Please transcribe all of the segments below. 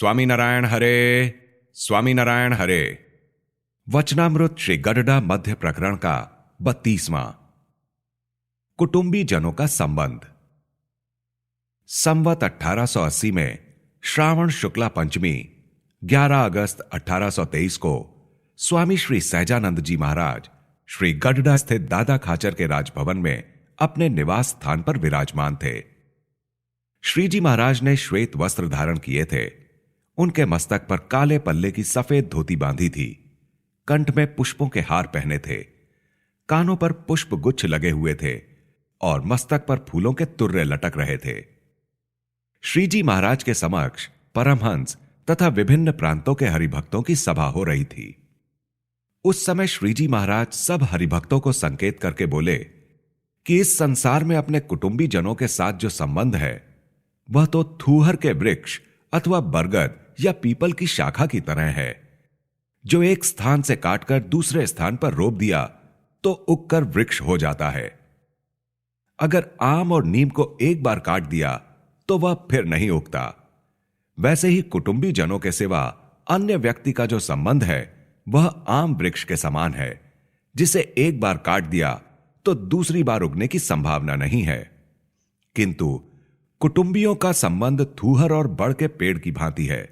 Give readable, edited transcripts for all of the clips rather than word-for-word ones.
स्वामीनारायण हरे, स्वामीनारायण हरे। वचनामृत श्री गडडा मध्य प्रकरण का 32वां। कुटुंबी जनों का संबंध। संवत 1880 में श्रावण शुक्ला पंचमी 11 अगस्त 1823 को स्वामी श्री सहजानंद जी महाराज श्री गडडा स्थित दादा खाचर के राजभवन में अपने निवास स्थान पर विराजमान थे। श्री जी महाराज ने श्वेत वस्त्र धारण किए थे। उनके मस्तक पर काले पल्ले की सफेद धोती बांधी थी। कंठ में पुष्पों के हार पहने थे। कानों पर पुष्प गुच्छ लगे हुए थे और मस्तक पर फूलों के तुर्रे लटक रहे थे। श्री जी महाराज के समक्ष परमहंस तथा विभिन्न प्रांतों के हरिभक्तों की सभा हो रही थी। उस समय श्री जी महाराज सब हरिभक्तों को संकेत करके बोले कि इस संसार में अपने कुटुंबी जनों के साथ जो संबंध है वह तो थूहर के वृक्ष अथवा बरगद या पीपल की शाखा की तरह है, जो एक स्थान से काटकर दूसरे स्थान पर रोप दिया तो उगकर वृक्ष हो जाता है। अगर आम और नीम को एक बार काट दिया तो वह फिर नहीं उगता। वैसे ही कुटुंबी जनों के सिवा अन्य व्यक्ति का जो संबंध है वह आम वृक्ष के समान है, जिसे एक बार काट दिया तो दूसरी बार उगने की संभावना नहीं है। किंतु कुटुंबियों का संबंध थूहर और बड़ के पेड़ की भांति है,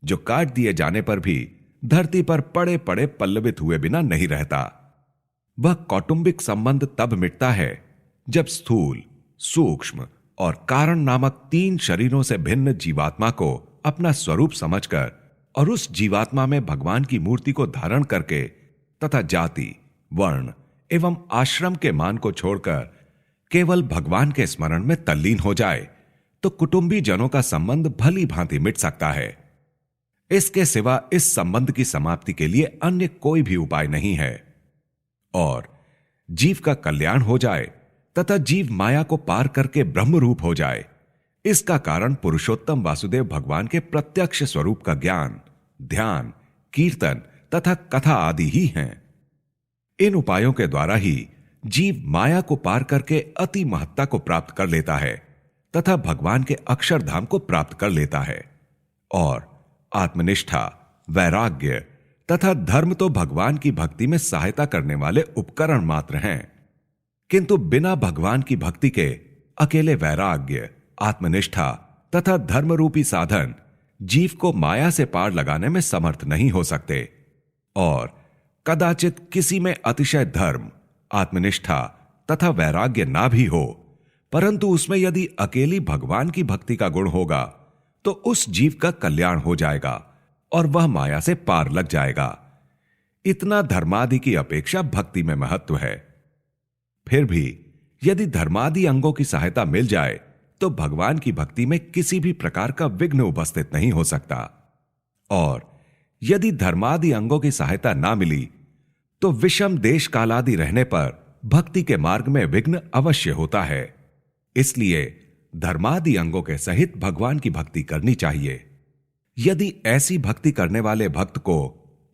जो काट दिए जाने पर भी धरती पर पड़े पड़े पल्लवित हुए बिना नहीं रहता। वह कौटुंबिक संबंध तब मिटता है जब स्थूल, सूक्ष्म और कारण नामक 3 शरीरों से भिन्न जीवात्मा को अपना स्वरूप समझकर और उस जीवात्मा में भगवान की मूर्ति को धारण करके तथा जाति, वर्ण एवं आश्रम के मान को छोड़कर केवल भगवान के स्मरण में तल्लीन हो जाए तो कुटुंबी जनों का संबंध भली भांति मिट सकता है। इसके सिवा इस संबंध की समाप्ति के लिए अन्य कोई भी उपाय नहीं है। और जीव का कल्याण हो जाए तथा जीव माया को पार करके ब्रह्म रूप हो जाए, इसका कारण पुरुषोत्तम वासुदेव भगवान के प्रत्यक्ष स्वरूप का ज्ञान, ध्यान, कीर्तन तथा कथा आदि ही हैं। इन उपायों के द्वारा ही जीव माया को पार करके अति महत्ता को प्राप्त कर लेता है तथा भगवान के अक्षरधाम को प्राप्त कर लेता है। और आत्मनिष्ठा, वैराग्य तथा धर्म तो भगवान की भक्ति में सहायता करने वाले उपकरण मात्र हैं, किंतु बिना भगवान की भक्ति के अकेले वैराग्य, आत्मनिष्ठा तथा धर्म रूपी साधन जीव को माया से पार लगाने में समर्थ नहीं हो सकते। और कदाचित किसी में अतिशय धर्म, आत्मनिष्ठा तथा वैराग्य ना भी हो, परंतु उसमें यदि अकेली भगवान की भक्ति का गुण होगा तो उस जीव का कल्याण हो जाएगा और वह माया से पार लग जाएगा। इतना धर्मादि की अपेक्षा भक्ति में महत्व है। फिर भी यदि धर्मादि अंगों की सहायता मिल जाए तो भगवान की भक्ति में किसी भी प्रकार का विघ्न उपस्थित नहीं हो सकता। और यदि धर्मादि अंगों की सहायता ना मिली तो विषम देश कालादि रहने पर भक्ति के मार्ग में विघ्न अवश्य होता है। इसलिए धर्मादि अंगों के सहित भगवान की भक्ति करनी चाहिए। यदि ऐसी भक्ति करने वाले भक्त को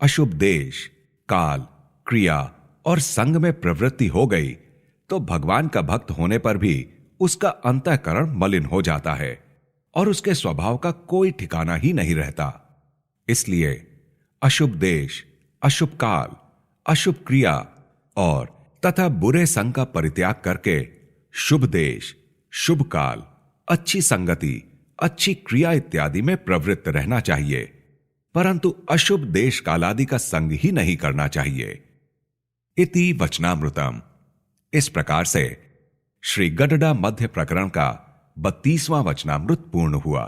अशुभ देश, काल, क्रिया और संग में प्रवृत्ति हो गई तो भगवान का भक्त होने पर भी उसका अंतःकरण मलिन हो जाता है और उसके स्वभाव का कोई ठिकाना ही नहीं रहता। इसलिए अशुभ देश, अशुभ काल, अशुभ क्रिया और तथा बुरे संग का परित्याग करके शुभ देश, शुभ काल, अच्छी संगति, अच्छी क्रिया इत्यादि में प्रवृत्त रहना चाहिए, परंतु अशुभ देश कालादि का संग ही नहीं करना चाहिए। इति वचनामृतम। इस प्रकार से श्री गडडा मध्य प्रकरण का 32वां वचनामृत पूर्ण हुआ।